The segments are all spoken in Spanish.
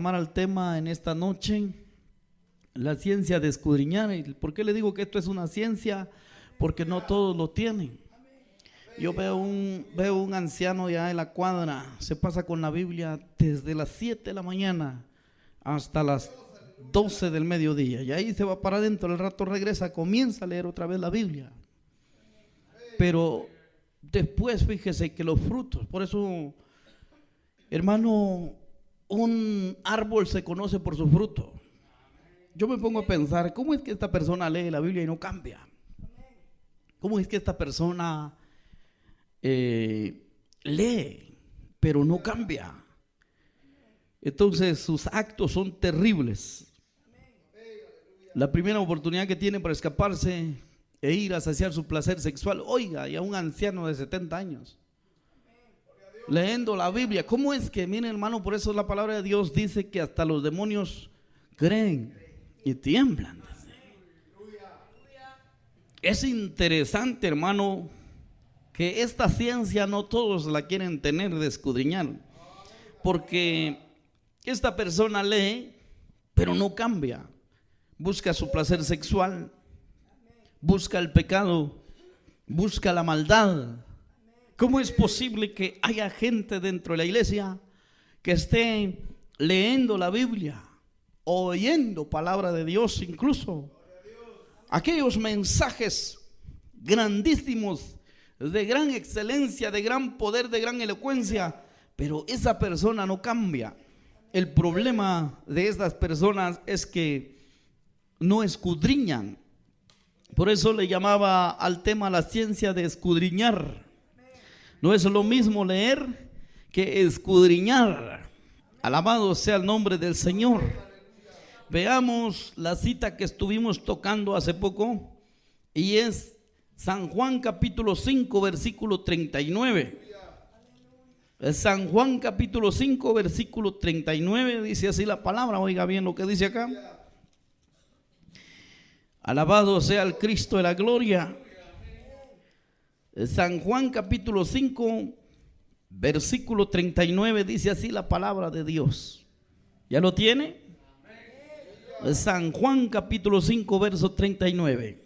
llamar al tema en esta noche la ciencia de escudriñar. ¿Y por qué le digo que esto es una ciencia? Porque no todos lo tienen. Yo veo un anciano ya en la cuadra, se pasa con la Biblia desde las 7 de la mañana hasta las 12 del mediodía, y ahí se va para adentro, al rato regresa, comienza a leer otra vez la Biblia. Pero después fíjese que los frutos, por eso, hermano, un árbol se conoce por su fruto. Yo me pongo a pensar, ¿cómo es que esta persona lee la Biblia y no cambia? ¿Cómo es que esta persona lee pero no cambia? Entonces sus actos son terribles. La primera oportunidad que tiene para escaparse e ir a saciar su placer sexual, oiga, y a un anciano de 70 años leyendo la Biblia. ¿Cómo es que, miren hermano, por eso la palabra de Dios dice que hasta los demonios creen y tiemblan? Es interesante, hermano, que esta ciencia no todos la quieren tener de escudriñar, porque esta persona lee pero no cambia, busca su placer sexual, busca el pecado, busca la maldad. ¿Cómo es posible que haya gente dentro de la iglesia que esté leyendo la Biblia, oyendo palabra de Dios, incluso aquellos mensajes grandísimos, de gran excelencia, de gran poder, de gran elocuencia, pero esa persona no cambia? El problema de estas personas es que no escudriñan. Por eso le llamaba al tema la ciencia de escudriñar. No es lo mismo leer que escudriñar. Alabado sea el nombre del Señor. Veamos la cita que estuvimos tocando hace poco, y es San Juan capítulo 5 versículo 39. San Juan capítulo 5 versículo 39 dice así la palabra. Oiga bien lo que dice acá. Alabado sea el Cristo de la gloria. San Juan capítulo 5 versículo 39 dice así la palabra de Dios. ¿Ya lo tiene? San Juan capítulo 5 verso 39.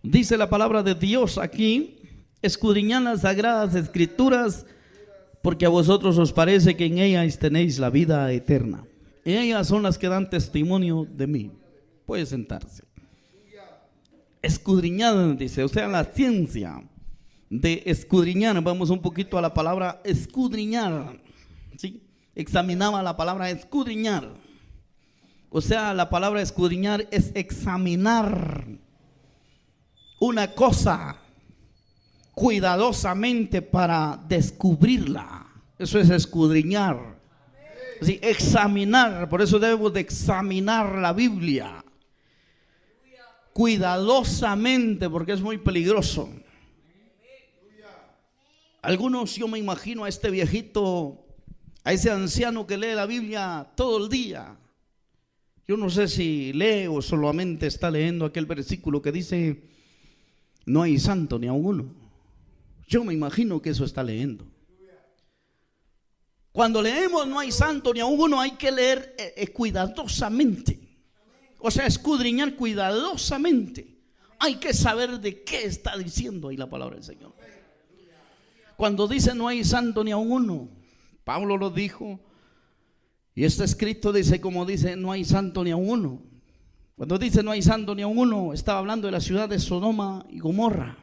Dice la palabra de Dios aquí: escudriñad las sagradas escrituras, porque a vosotros os parece que en ellas tenéis la vida eterna. Y ellas son las que dan testimonio de mí. Puede sentarse. Escudriñad, dice, o sea, la ciencia de escudriñar. Vamos un poquito a la palabra escudriñar, ¿sí? Examinaba la palabra escudriñar. O sea, la palabra escudriñar es examinar una cosa cuidadosamente para descubrirla. Eso es escudriñar. Sí, examinar. Por eso debemos de examinar la Biblia cuidadosamente, porque es muy peligroso. Algunos, yo me imagino a este viejito, a ese anciano que lee la Biblia todo el día. Yo no sé si lee o solamente está leyendo aquel versículo que dice: no hay santo ni aun uno. Yo me imagino que eso está leyendo. Cuando leemos no hay santo ni aun uno, hay que leer cuidadosamente. O sea, escudriñar cuidadosamente. Hay que saber de qué está diciendo ahí la palabra del Señor. Cuando dice no hay santo ni aun uno, Pablo lo dijo, y está escrito, dice, como dice, no hay santo ni aun uno. Cuando dice no hay santo ni aun uno, estaba hablando de la ciudad de Sodoma y Gomorra.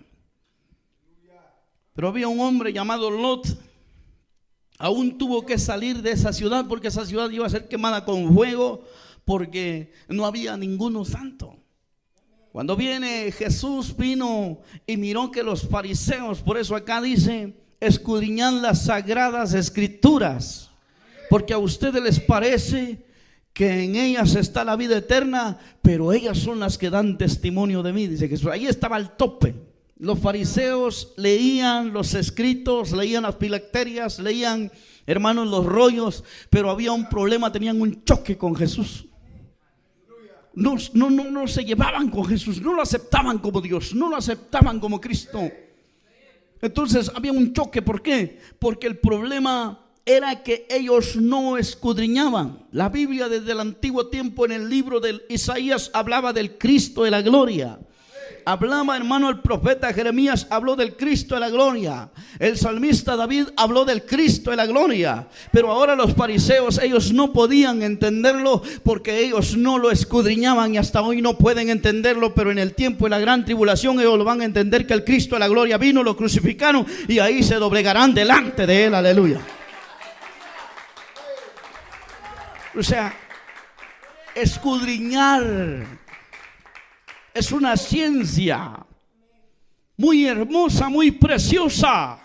Pero había un hombre llamado Lot. Aún tuvo que salir de esa ciudad, porque esa ciudad iba a ser quemada con fuego, porque no había ninguno santo. Cuando viene Jesús, vino y miró que los fariseos, por eso acá dice, escudriñad las sagradas escrituras, porque a ustedes les parece que en ellas está la vida eterna, pero ellas son las que dan testimonio de mí, dice Jesús. Ahí estaba el tope. Los fariseos leían los escritos, leían las filacterias, leían, hermanos, los rollos, pero había un problema, tenían un choque con Jesús. No se llevaban con Jesús, no lo aceptaban como Dios, no lo aceptaban como Cristo. Entonces había un choque. ¿Por qué? Porque el problema era que ellos no escudriñaban. La Biblia desde el antiguo tiempo en el libro de Isaías hablaba del Cristo de la gloria. Hablaba, hermano, el profeta Jeremías habló del Cristo de la gloria. El salmista David habló del Cristo de la gloria. Pero ahora los fariseos, ellos no podían entenderlo porque ellos no lo escudriñaban y hasta hoy no pueden entenderlo. Pero en el tiempo de la gran tribulación ellos lo van a entender, que el Cristo de la gloria vino, lo crucificaron y ahí se doblegarán delante de él. Aleluya. O sea, escudriñar es una ciencia muy hermosa, muy preciosa.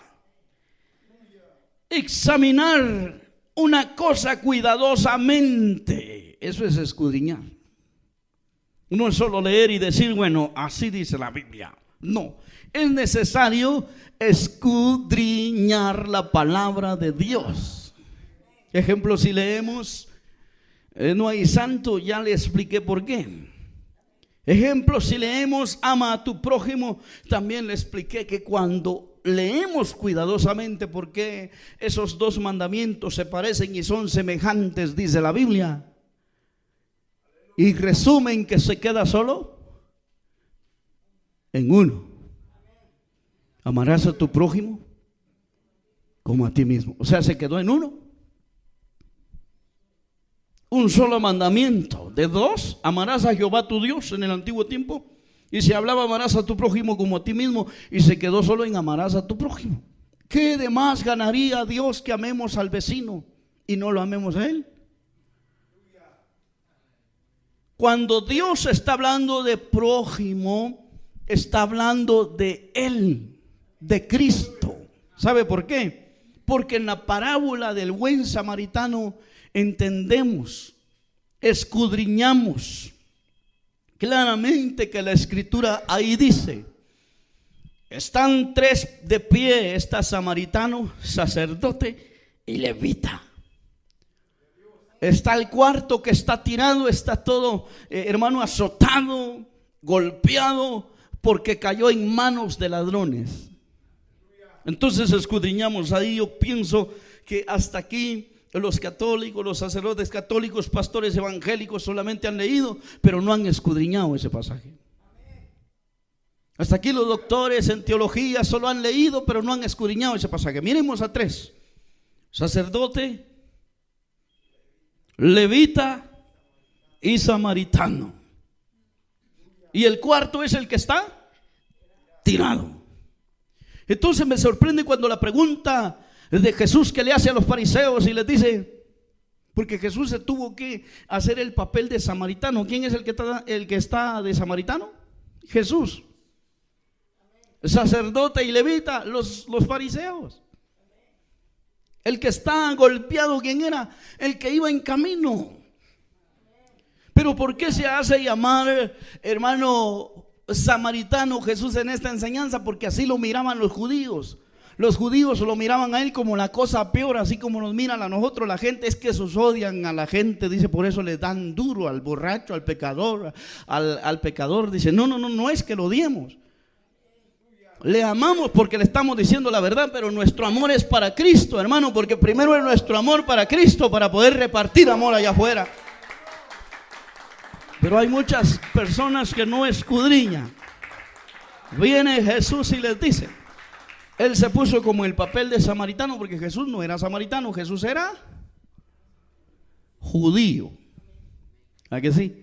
Examinar una cosa cuidadosamente, eso es escudriñar. No es solo leer y decir, bueno, así dice la Biblia. No, es necesario escudriñar la palabra de Dios. Ejemplo, si leemos, no hay santo, ya le expliqué por qué. Ejemplo, si leemos, ama a tu prójimo, también le expliqué que cuando leemos cuidadosamente, porque esos dos mandamientos se parecen y son semejantes, dice la Biblia, y resumen que se queda solo en uno: amarás a tu prójimo como a ti mismo. O sea, se quedó en uno. Un solo mandamiento. De dos, amarás a Jehová tu Dios en el antiguo tiempo. Y se hablaba amarás a tu prójimo como a ti mismo, y se quedó solo en amarás a tu prójimo. ¿Qué de más ganaría Dios que amemos al vecino y no lo amemos a él? Cuando Dios está hablando de prójimo, está hablando de él, de Cristo. ¿Sabe por qué? Porque en la parábola del buen samaritano entendemos, escudriñamos claramente que la escritura ahí dice: están tres de pie, está samaritano, sacerdote y levita. Está el cuarto que está tirado, está todo, hermano, azotado, golpeado, porque cayó en manos de ladrones. Entonces escudriñamos ahí. Yo pienso que hasta aquí los católicos, los sacerdotes católicos, pastores evangélicos solamente han leído, pero no han escudriñado ese pasaje. Hasta aquí los doctores en teología solo han leído, pero no han escudriñado ese pasaje. Miremos a tres: sacerdote, levita y samaritano. Y el cuarto es el que está tirado. Entonces me sorprende cuando la pregunta de Jesús que le hace a los fariseos y les dice, porque Jesús se tuvo que hacer el papel de samaritano. ¿Quién es el que está de samaritano? Jesús. Sacerdote y levita, los fariseos. El que está golpeado, ¿quién era? El que iba en camino. Pero ¿por qué se hace llamar, hermano, samaritano Jesús en esta enseñanza? Porque así lo miraban los judíos. Los judíos lo miraban a él como la cosa peor, así como nos miran a nosotros. La gente es que esos odian a la gente, dice, por eso le dan duro al borracho, al pecador, al pecador. Dice, no es que lo odiemos. Le amamos porque le estamos diciendo la verdad, pero nuestro amor es para Cristo, hermano, porque primero es nuestro amor para Cristo, para poder repartir amor allá afuera. Pero hay muchas personas que no escudriñan. Viene Jesús y les dice, él se puso como el papel de samaritano, porque Jesús no era samaritano, Jesús era judío. ¿A que sí?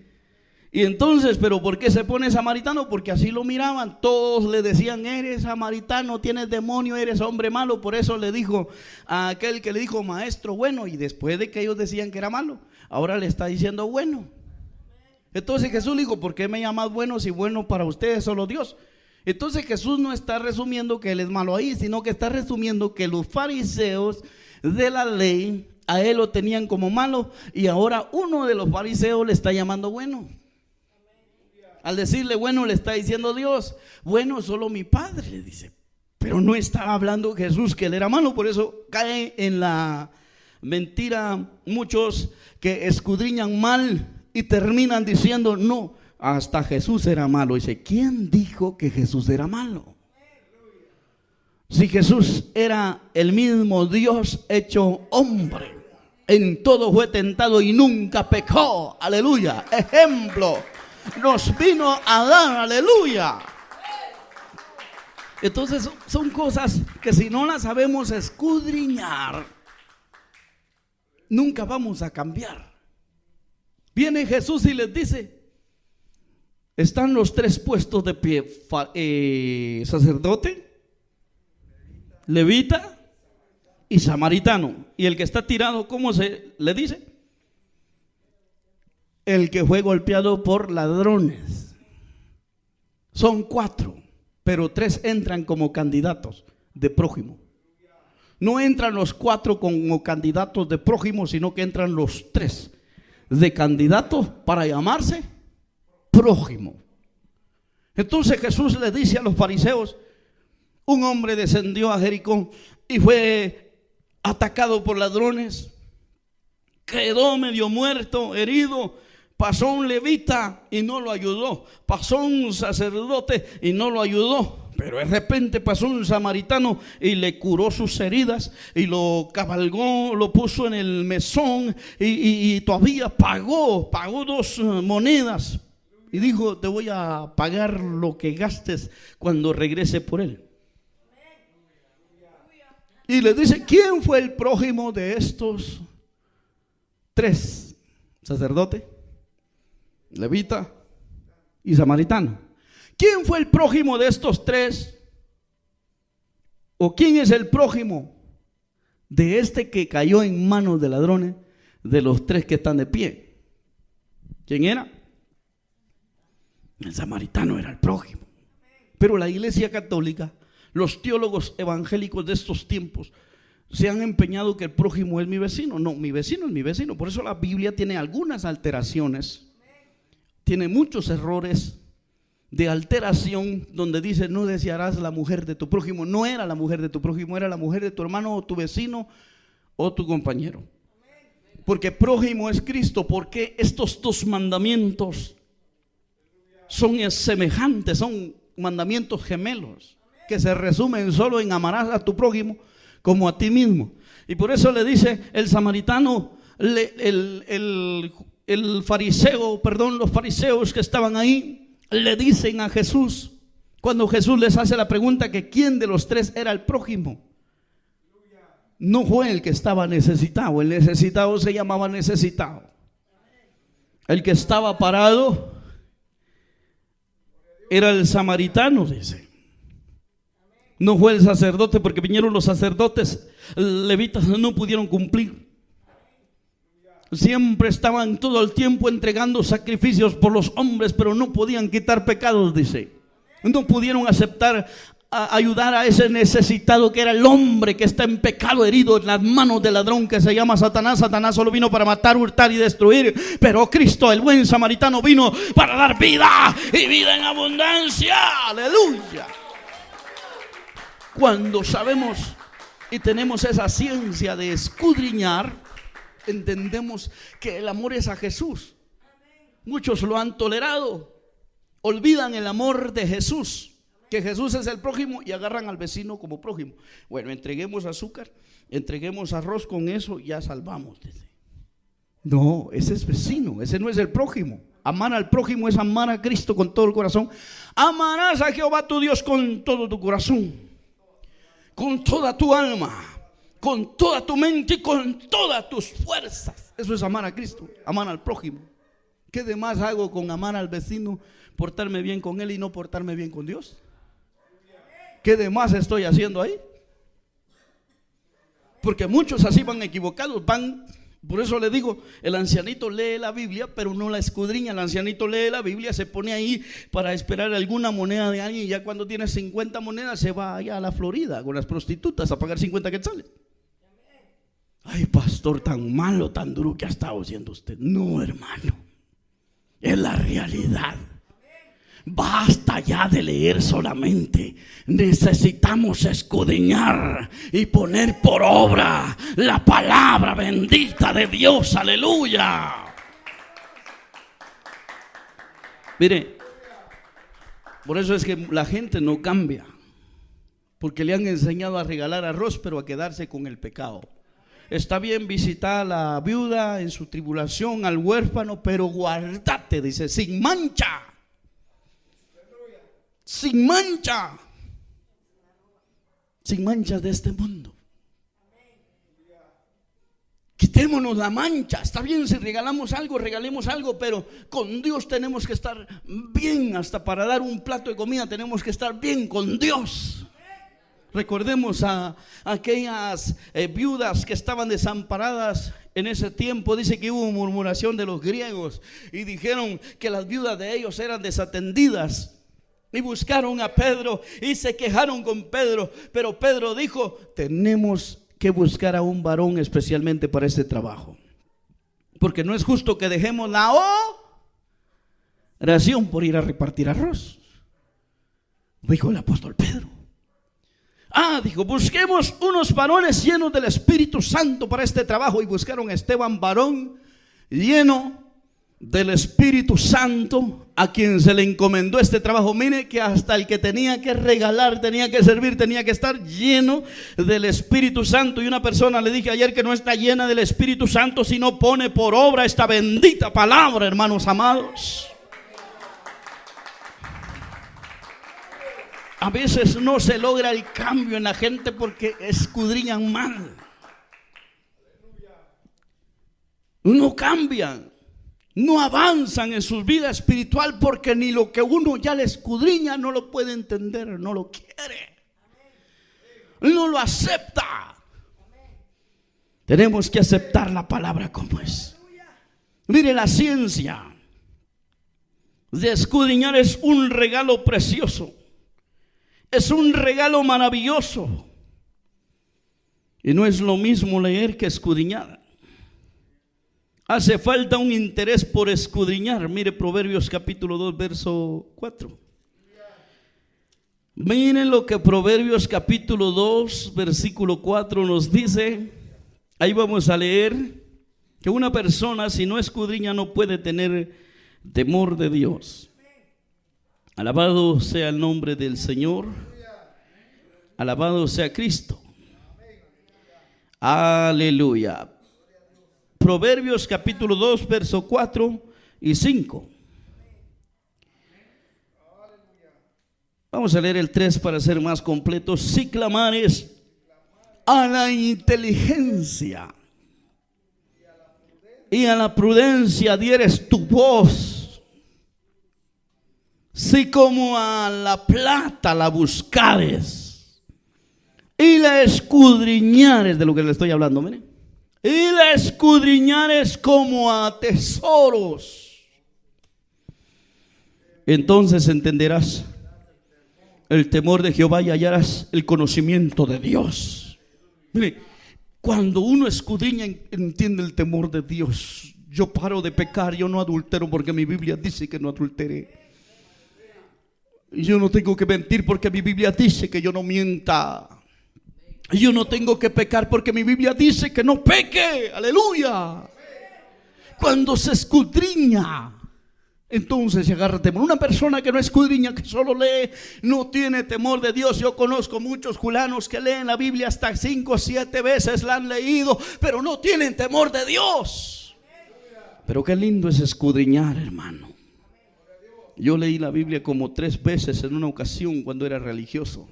Y entonces, ¿pero por qué se pone samaritano? Porque así lo miraban, todos le decían, eres samaritano, tienes demonio, eres hombre malo. Por eso le dijo a aquel que le dijo, maestro bueno, y después de que ellos decían que era malo, ahora le está diciendo bueno. Entonces Jesús le dijo, ¿por qué me llamas bueno si bueno para ustedes solo Dios? Entonces Jesús no está resumiendo que él es malo ahí, sino que está resumiendo que los fariseos de la ley a él lo tenían como malo, y ahora uno de los fariseos le está llamando bueno. Al decirle bueno, le está diciendo Dios, bueno, solo mi Padre, le dice. Pero no estaba hablando Jesús que él era malo. Por eso cae en la mentira muchos que escudriñan mal y terminan diciendo, no, hasta Jesús era malo. Dice, ¿quién dijo que Jesús era malo? Si Jesús era el mismo Dios hecho hombre, en todo fue tentado y nunca pecó. Aleluya. Ejemplo nos vino a dar. Aleluya. Entonces son cosas que si no las sabemos escudriñar, nunca vamos a cambiar. Viene Jesús y les dice: están los tres puestos de pie, sacerdote, levita y samaritano. Y el que está tirado, ¿cómo se le dice? El que fue golpeado por ladrones. Son 4, pero 3 entran como candidatos de prójimo. No entran los 4 como candidatos de prójimo, sino que entran los 3 de candidatos para llamarse prójimo. Entonces Jesús le dice a los fariseos: un hombre descendió a Jericó y fue atacado por ladrones, quedó medio muerto, herido. Pasó un levita y no lo ayudó, pasó un sacerdote y no lo ayudó, pero de repente pasó un samaritano y le curó sus heridas y lo cabalgó, lo puso en el mesón y todavía pagó 2 monedas y dijo: te voy a pagar lo que gastes cuando regrese por él. Y le dice: ¿quién fue el prójimo de estos 3? Sacerdote, levita y samaritano. ¿Quién fue el prójimo de estos 3? ¿O quién es el prójimo de este que cayó en manos de ladrones, de los 3 que están de pie? ¿Quién era? El samaritano era el prójimo. Pero la Iglesia Católica, los teólogos evangélicos de estos tiempos, se han empeñado que el prójimo es mi vecino. No, mi vecino es mi vecino. Por eso la Biblia tiene algunas alteraciones, tiene muchos errores de alteración, donde dice: no desearás la mujer de tu prójimo. No era la mujer de tu prójimo, era la mujer de tu hermano o tu vecino o tu compañero. Porque prójimo es Cristo. Porque estos 2 mandamientos son semejantes, son mandamientos gemelos, que se resumen solo en amarás a tu prójimo como a ti mismo. Y por eso le dice el samaritano, los fariseos que estaban ahí, le dicen a Jesús, cuando Jesús les hace la pregunta que quién de los 3 era el prójimo. No fue el que estaba necesitado. El necesitado se llamaba necesitado. El que estaba parado era el samaritano, dice. No fue el sacerdote, porque vinieron los sacerdotes levitas, no pudieron cumplir. Siempre estaban todo el tiempo entregando sacrificios por los hombres, pero no podían quitar pecados, dice. No pudieron ayudar a ese necesitado que era el hombre que está en pecado, herido en las manos del ladrón que se llama Satanás. Satanás solo vino para matar, hurtar y destruir, pero Cristo, el buen samaritano, vino para dar vida y vida en abundancia. Aleluya. Cuando sabemos y tenemos esa ciencia de escudriñar, entendemos que el amor es a Jesús. Muchos lo han tolerado, olvidan el amor de Jesús, que Jesús es el prójimo, y agarran al vecino como prójimo. Bueno, entreguemos azúcar, entreguemos arroz, con eso ya salvamos. No, ese es vecino, ese no es el prójimo. Amar al prójimo es amar a Cristo con todo el corazón. Amarás a Jehová tu Dios con todo tu corazón, con toda tu alma, con toda tu mente y con todas tus fuerzas. Eso es amar a Cristo, amar al prójimo. ¿Qué demás hago con amar al vecino, portarme bien con él y no portarme bien con Dios? ¿Qué demás estoy haciendo ahí? Porque muchos así van equivocados, por eso le digo, el ancianito lee la Biblia, pero no la escudriña. El ancianito lee la Biblia, se pone ahí para esperar alguna moneda de alguien, y ya cuando tiene 50 monedas se va allá a la Florida con las prostitutas a pagar 50 quetzales. Ay, pastor, tan malo, tan duro que ha estado siendo usted. No, hermano, es la realidad. Basta ya de leer solamente. Necesitamos escudriñar y poner por obra la palabra bendita de Dios. Aleluya. Mire, por eso es que la gente no cambia. porque le han enseñado a regalar arroz, pero a quedarse con el pecado. Está bien visitar a la viuda en su tribulación, al huérfano, pero guardate, dice, sin mancha. Sin mancha. Sin manchas de este mundo. Quitémonos la mancha. Está bien si regalamos algo, regalemos algo, pero con Dios tenemos que estar bien. Hasta para dar un plato de comida tenemos que estar bien con Dios. Recordemos a aquellas viudas que estaban desamparadas en ese tiempo. Dice que hubo murmuración de los griegos y dijeron que las viudas de ellos eran desatendidas. Y buscaron a Pedro y se quejaron con Pedro. Pero Pedro dijo: tenemos que buscar a un varón especialmente para este trabajo, porque no es justo que dejemos la oración por ir a repartir arroz. Dijo el apóstol Pedro. Dijo: busquemos unos varones llenos del Espíritu Santo para este trabajo. Y buscaron a Esteban, varón lleno del Espíritu Santo, a quien se le encomendó este trabajo. Mire que hasta el que tenía que regalar, tenía que servir, tenía que estar lleno del Espíritu Santo. Y una persona, le dije ayer, que no está llena del Espíritu Santo si no pone por obra esta bendita palabra, hermanos amados. A veces no se logra el cambio en la gente porque escudriñan mal. No cambian, no avanzan en su vida espiritual, porque ni lo que uno ya le escudriña no lo puede entender, no lo quiere, no lo acepta. Tenemos que aceptar la palabra como es. Mire, la ciencia de escudriñar es un regalo precioso. Es un regalo maravilloso. Y no es lo mismo leer que escudriñar. Hace falta un interés por escudriñar. Mire Proverbios capítulo 2, verso 4. Miren lo que Proverbios capítulo 2, versículo 4 nos dice. Ahí vamos a leer que una persona, si no escudriña, no puede tener temor de Dios. Alabado sea el nombre del Señor. Alabado sea Cristo. Aleluya. Proverbios capítulo 2, verso 4 y 5. Vamos a leer el 3 para ser más completos. Si clamares a la inteligencia y a la prudencia dieres tu voz, si como a la plata la buscares y la escudriñares, de lo que le estoy hablando, miren, y la escudriñares como a tesoros, entonces entenderás el temor de Jehová y hallarás el conocimiento de Dios. Mire, cuando uno escudriña, entiende el temor de Dios. Yo paro de pecar, yo no adultero porque mi Biblia dice que no adulteré. Y yo no tengo que mentir porque mi Biblia dice que yo no mienta. Y yo no tengo que pecar porque mi Biblia dice que no peque. Aleluya. Cuando se escudriña, entonces se agarra temor. Una persona que no escudriña, que solo lee, no tiene temor de Dios. Yo conozco muchos fulanos que leen la Biblia hasta 5 o 7 veces la han leído, pero no tienen temor de Dios. Pero qué lindo es escudriñar, hermano. Yo leí la Biblia como 3 veces en una ocasión cuando era religioso.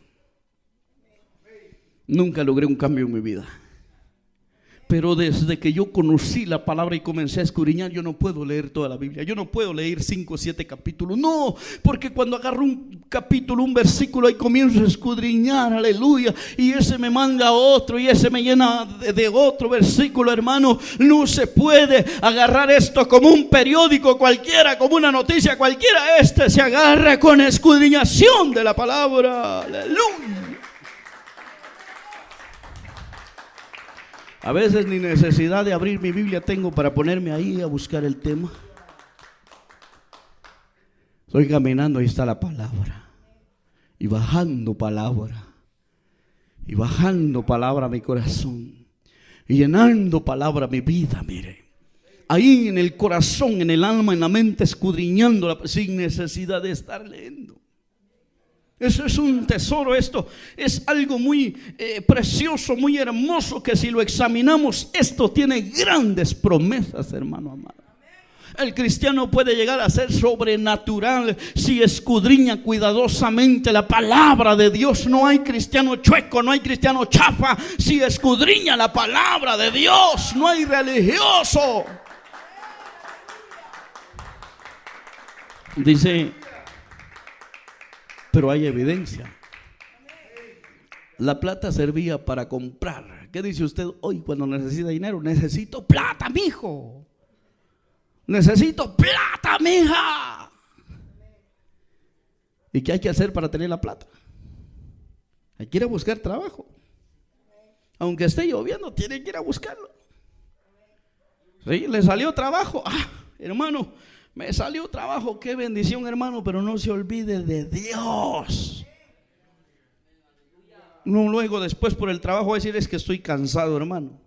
Nunca logré un cambio en mi vida. Pero desde que yo conocí la palabra y comencé a escudriñar, yo no puedo leer toda la Biblia. Yo no puedo leer 5 o 7 capítulos. No, porque cuando agarro un capítulo, un versículo, y comienzo a escudriñar, aleluya, y ese me manda a otro y ese me llena de otro versículo, hermano. No se puede agarrar esto como un periódico cualquiera, como una noticia cualquiera. Este se agarra con escudriñación de la palabra. Aleluya. A veces ni necesidad de abrir mi Biblia tengo para ponerme ahí a buscar el tema. Estoy caminando, ahí está la palabra. Y bajando palabra. Y bajando palabra a mi corazón. Y llenando palabra a mi vida, mire. Ahí en el corazón, en el alma, en la mente, escudriñándola sin necesidad de estar leyendo. Eso es un tesoro. Esto es algo muy precioso, muy hermoso, que si lo examinamos, esto tiene grandes promesas, hermano amado. El cristiano puede llegar a ser sobrenatural si escudriña cuidadosamente la palabra de Dios. No hay cristiano chueco, no hay cristiano chafa. Si escudriña la palabra de Dios, no hay religioso. Dice, pero hay evidencia. La plata servía para comprar. ¿Qué dice usted hoy cuando necesita dinero? Necesito plata, mijo. Necesito plata, mija. ¿Y qué hay que hacer para tener la plata? Hay que ir a buscar trabajo. Aunque esté lloviendo, tiene que ir a buscarlo. ¿Sí? ¿Le salió trabajo? Hermano, me salió trabajo. Qué bendición, hermano. Pero no se olvide de Dios. No, luego después por el trabajo va a decir: es que estoy cansado, hermano.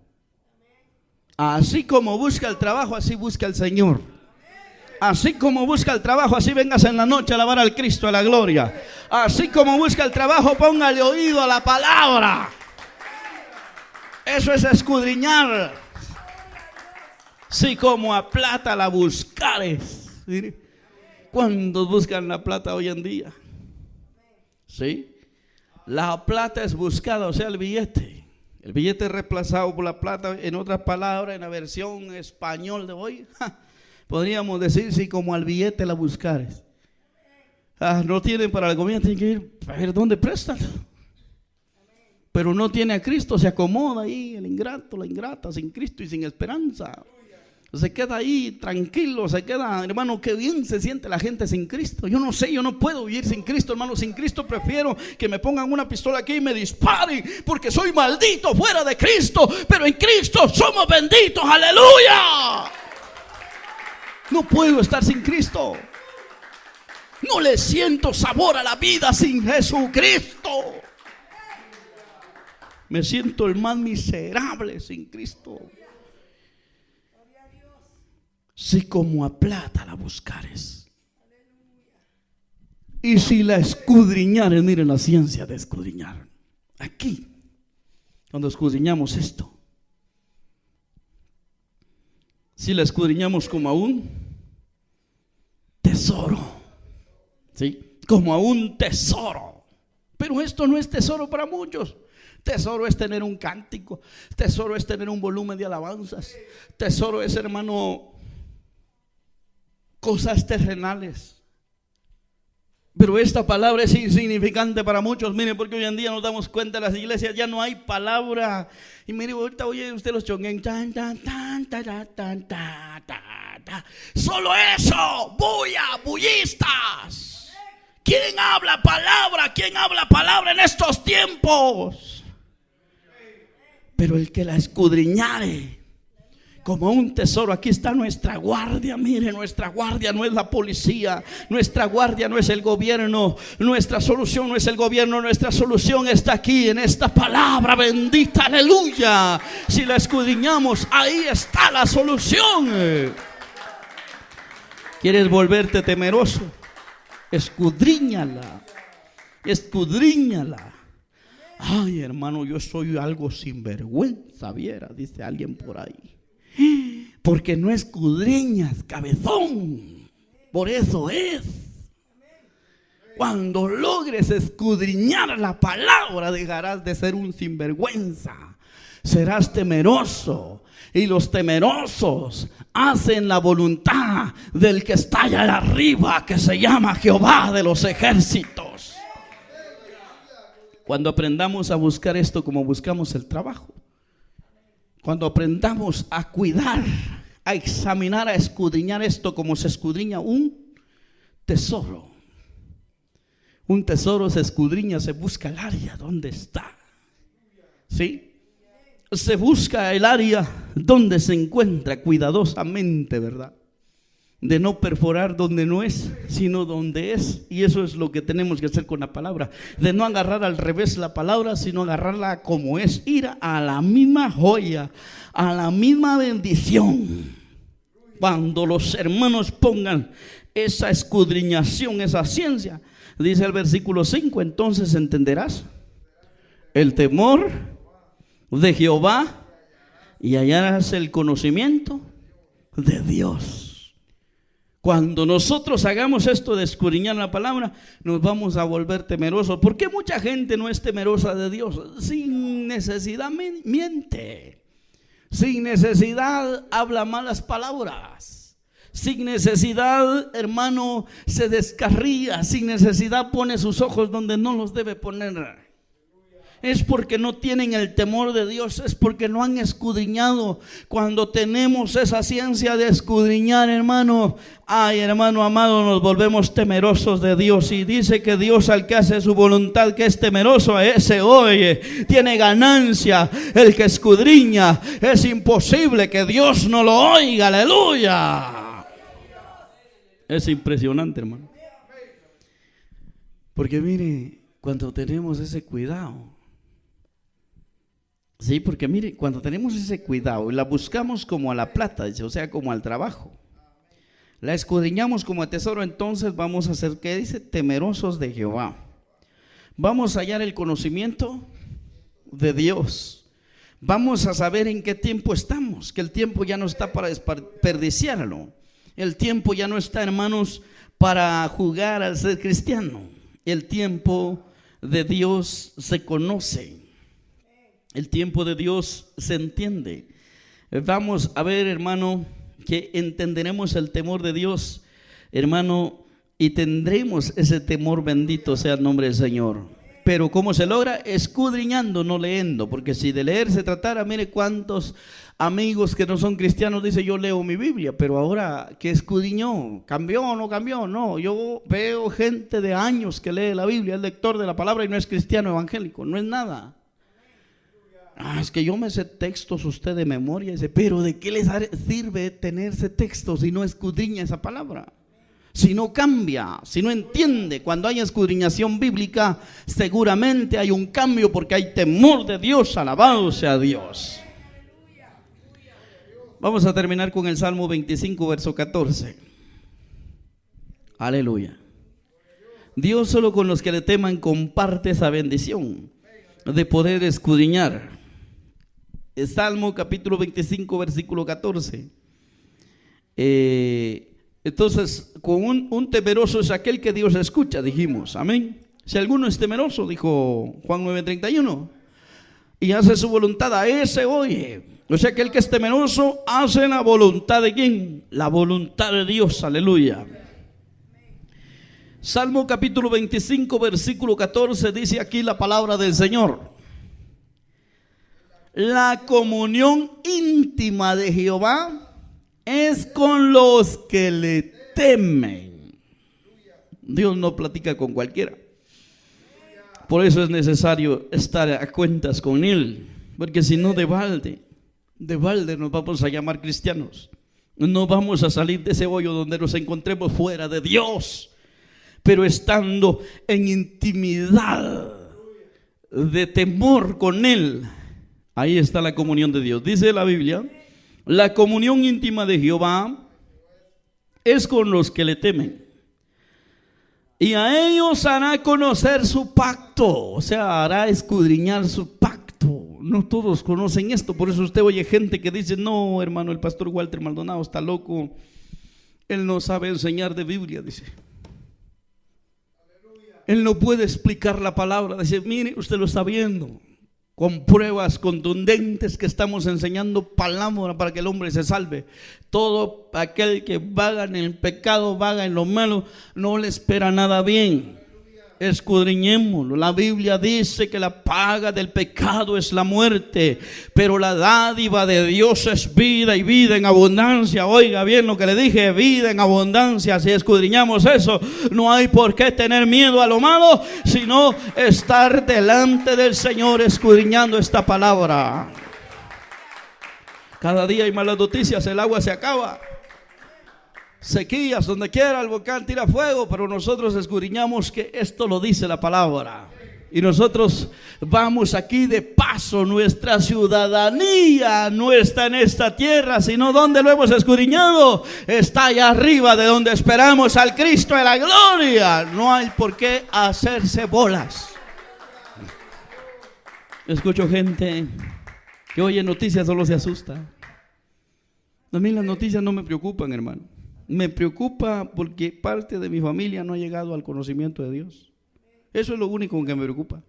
Así como busca el trabajo, así busca el Señor. Así como busca el trabajo, así vengas en la noche a alabar al Cristo de la gloria. Así como busca el trabajo, póngale oído a la palabra. Eso es escudriñar. Si como a plata la buscares. ¿Cuántos buscan la plata hoy en día? ¿Sí? La plata es buscada, o sea, el billete. El billete es reemplazado por la plata. En otras palabras, en la versión español de hoy, podríamos decir: si como al billete la buscares. No tienen para la comida, tienen que ir a ver dónde prestan. Pero no tiene a Cristo, se acomoda ahí el ingrato, la ingrata, sin Cristo y sin esperanza. Se queda ahí tranquilo, se queda, hermano, qué bien se siente la gente sin Cristo. Yo no sé, yo no puedo vivir sin Cristo, hermano. Sin Cristo prefiero que me pongan una pistola aquí y me disparen, porque soy maldito fuera de Cristo, pero en Cristo somos benditos, aleluya. No puedo estar sin Cristo. No le siento sabor a la vida sin Jesucristo. Me siento el más miserable sin Cristo. Si como a plata la buscares, y si la escudriñares, miren la ciencia de escudriñar. Aquí, cuando escudriñamos esto, si la escudriñamos como a un tesoro, ¿sí? Como a un tesoro. Pero esto no es tesoro para muchos. Tesoro es tener un cántico. Tesoro es tener un volumen de alabanzas. Tesoro es, hermano, cosas terrenales. Pero esta palabra es insignificante para muchos. Mire, porque hoy en día nos damos cuenta, en las iglesias ya no hay palabra. Y mire, ahorita oye usted los chonguen. Solo eso, bullistas. ¿Quién habla palabra? ¿Quién habla palabra en estos tiempos? Pero el que la escudriñare como un tesoro. Aquí está nuestra guardia. Mire, nuestra guardia no es la policía, nuestra guardia no es el gobierno, nuestra solución no es el gobierno, nuestra solución está aquí en esta palabra bendita, aleluya. Si la escudriñamos, ahí está la solución. ¿Quieres volverte temeroso? Escudriñala, escudriñala. Ay, hermano, yo soy algo sinvergüenza, viera, dice alguien por ahí. Porque no escudriñas, cabezón. Por eso es. Cuando logres escudriñar la palabra, dejarás de ser un sinvergüenza. Serás temeroso. Y los temerosos hacen la voluntad del que está allá arriba, que se llama Jehová de los ejércitos. Cuando aprendamos a buscar esto como buscamos el trabajo, cuando aprendamos a cuidar, a examinar, a escudriñar esto como se escudriña un tesoro. Un tesoro se escudriña, se busca el área donde está. ¿Sí? Se busca el área donde se encuentra cuidadosamente, ¿verdad? De no perforar donde no es, sino donde es. Y eso es lo que tenemos que hacer con la palabra. De no agarrar al revés la palabra, sino agarrarla como es. Ir a la misma joya, a la misma bendición. Cuando los hermanos pongan esa escudriñación, esa ciencia, dice el versículo 5, entonces entenderás el temor de Jehová y hallarás el conocimiento de Dios. Cuando nosotros hagamos esto de escudriñar la palabra, nos vamos a volver temerosos. ¿Por qué mucha gente no es temerosa de Dios? Sin necesidad miente. Sin necesidad habla malas palabras. Sin necesidad, hermano, se descarría. Sin necesidad pone sus ojos donde no los debe poner. Es porque no tienen el temor de Dios, es porque no han escudriñado. Cuando tenemos esa ciencia de escudriñar, hermano, ay, hermano amado, nos volvemos temerosos de Dios. Y dice que Dios, al que hace su voluntad, que es temeroso, a ese oye, tiene ganancia. El que escudriña, es imposible que Dios no lo oiga. Aleluya. Es impresionante, hermano. Porque mire, cuando tenemos ese cuidado, sí, porque mire, cuando tenemos ese cuidado y la buscamos como a la plata, dice, o sea, como al trabajo, la escudriñamos como a tesoro, entonces vamos a ser, ¿qué dice? Temerosos de Jehová. Vamos a hallar el conocimiento de Dios. Vamos a saber en qué tiempo estamos, que el tiempo ya no está para desperdiciarlo. El tiempo ya no está, hermanos, para jugar al ser cristiano. El tiempo de Dios se conoce. El tiempo de Dios se entiende. Vamos a ver, hermano, que entenderemos el temor de Dios, hermano, y tendremos ese temor, bendito sea el nombre del Señor. Pero ¿cómo se logra? Escudriñando, no leyendo, porque si de leer se tratara, mire cuántos amigos que no son cristianos dicen yo leo mi Biblia, pero ahora ¿qué escudriñó? ¿Cambió o no cambió? No, yo veo gente de años que lee la Biblia, es lector de la palabra y no es cristiano evangélico, no es nada. Es que yo me sé textos usted de memoria. Dice, pero ¿de qué les sirve tenerse textos si no escudriña esa palabra? Si no cambia, si no entiende. Cuando hay escudriñación bíblica, seguramente hay un cambio porque hay temor de Dios. Alabado sea Dios. Vamos a terminar con el Salmo 25, verso 14. Aleluya. Dios solo con los que le teman comparte esa bendición de poder escudriñar. El Salmo capítulo 25, versículo 14. Entonces, con un temeroso es aquel que Dios escucha, dijimos, amén. Si alguno es temeroso, dijo Juan 9:31, y hace su voluntad, a ese oye. O sea, aquel que es temeroso hace la voluntad de ¿quién? La voluntad de Dios, aleluya. Salmo capítulo 25, versículo 14, dice aquí la palabra del Señor. La comunión íntima de Jehová es con los que le temen. Dios no platica con cualquiera. Por eso es necesario estar a cuentas con Él, porque si no, de balde nos vamos a llamar cristianos. No vamos a salir de ese hoyo donde nos encontremos fuera de Dios, pero estando en intimidad de temor con Él. Ahí está la comunión de Dios. Dice la Biblia, la comunión íntima de Jehová es con los que le temen, y a ellos hará conocer su pacto. O sea, hará escudriñar su pacto. No todos conocen esto, por eso usted oye gente que dice, no, hermano, el pastor Walter Maldonado está loco, él no sabe enseñar de Biblia, dice. Él no puede explicar la palabra. Dice, mire, usted lo está viendo con pruebas contundentes que estamos enseñando palabra para que el hombre se salve. Todo aquel que vaga en el pecado, vaga en lo malo, no le espera nada bien. Escudriñémoslo. La Biblia dice que la paga del pecado es la muerte, pero la dádiva de Dios es vida, y vida en abundancia. Oiga bien lo que le dije, vida en abundancia. Si escudriñamos eso, no hay por qué tener miedo a lo malo, sino estar delante del Señor escudriñando esta palabra. Cada día hay malas noticias, el agua se acaba, sequías, donde quiera el volcán tira fuego, pero nosotros escudriñamos que esto lo dice la palabra. Y nosotros vamos aquí de paso. Nuestra ciudadanía no está en esta tierra, sino donde lo hemos escudriñado. Está allá arriba, de donde esperamos al Cristo de la gloria. No hay por qué hacerse bolas. Escucho gente que oye noticias, solo se asusta. A mí las noticias no me preocupan, hermano. Me preocupa porque parte de mi familia no ha llegado al conocimiento de Dios. Eso es lo único que me preocupa.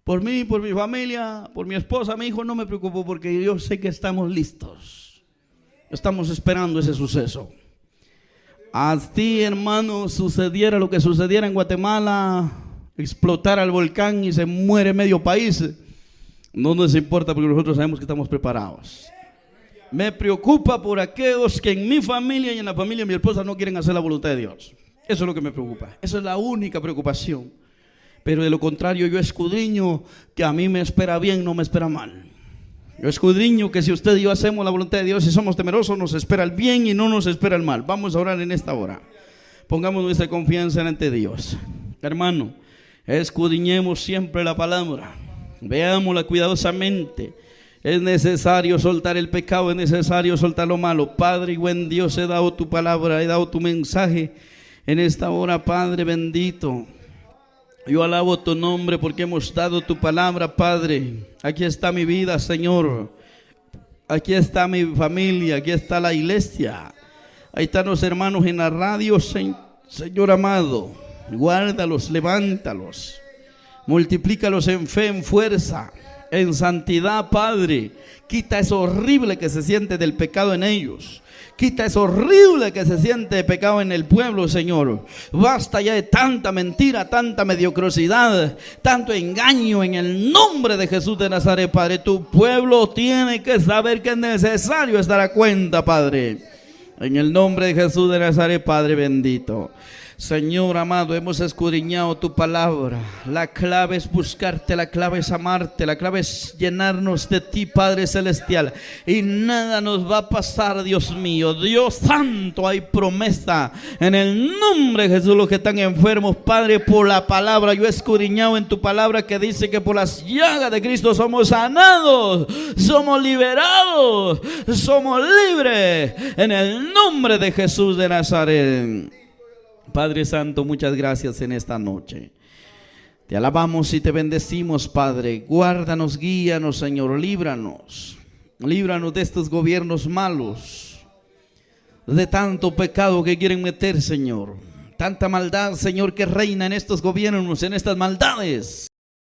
Por mí, por mi familia, por mi esposa, mi hijo, no me preocupo, porque yo sé que estamos listos. Estamos esperando ese suceso. A ti, hermano, sucediera lo que sucediera en Guatemala, explotara el volcán y se muere medio país, no nos importa, porque nosotros sabemos que estamos preparados. Me preocupa por aquellos que en mi familia y en la familia de mi esposa no quieren hacer la voluntad de Dios. Eso es lo que me preocupa. Esa es la única preocupación. Pero de lo contrario, yo escudriño que a mí me espera bien, no me espera mal. Yo escudriño que si usted y yo hacemos la voluntad de Dios y somos temerosos, nos espera el bien y no nos espera el mal. Vamos a orar en esta hora. Pongamos nuestra confianza ante Dios. Hermano, escudriñemos siempre la palabra. Veámosla cuidadosamente. Es necesario soltar el pecado, es necesario soltar lo malo. Padre y buen Dios, he dado tu palabra, he dado tu mensaje en esta hora, Padre bendito. Yo alabo tu nombre porque hemos dado tu palabra, Padre. Aquí está mi vida, Señor. Aquí está mi familia, aquí está la iglesia. Ahí están los hermanos en la radio, Señor amado. Guárdalos, levántalos. Multiplícalos en fe, en fuerza, en santidad, Padre. Quita eso horrible que se siente del pecado en ellos. Quita eso horrible que se siente de pecado en el pueblo, Señor. Basta ya de tanta mentira, tanta mediocridad, tanto engaño, en el nombre de Jesús de Nazaret, Padre. Tu pueblo tiene que saber que es necesario estar a cuenta, Padre. En el nombre de Jesús de Nazaret, Padre bendito. Señor amado, hemos escudriñado tu palabra. La clave es buscarte, la clave es amarte, la clave es llenarnos de ti, Padre celestial. Y nada nos va a pasar, Dios mío. Dios santo, hay promesa en el nombre de Jesús. Los que están enfermos, Padre, por la palabra, yo he escudriñado en tu palabra que dice que por las llagas de Cristo somos sanados, somos liberados, somos libres en el nombre de Jesús de Nazaret. Padre Santo, muchas gracias en esta noche. Te alabamos y te bendecimos, Padre. Guárdanos, guíanos, Señor. Líbranos. Líbranos de estos gobiernos malos, de tanto pecado que quieren meter, Señor. Tanta maldad, Señor, que reina en estos gobiernos, en estas maldades.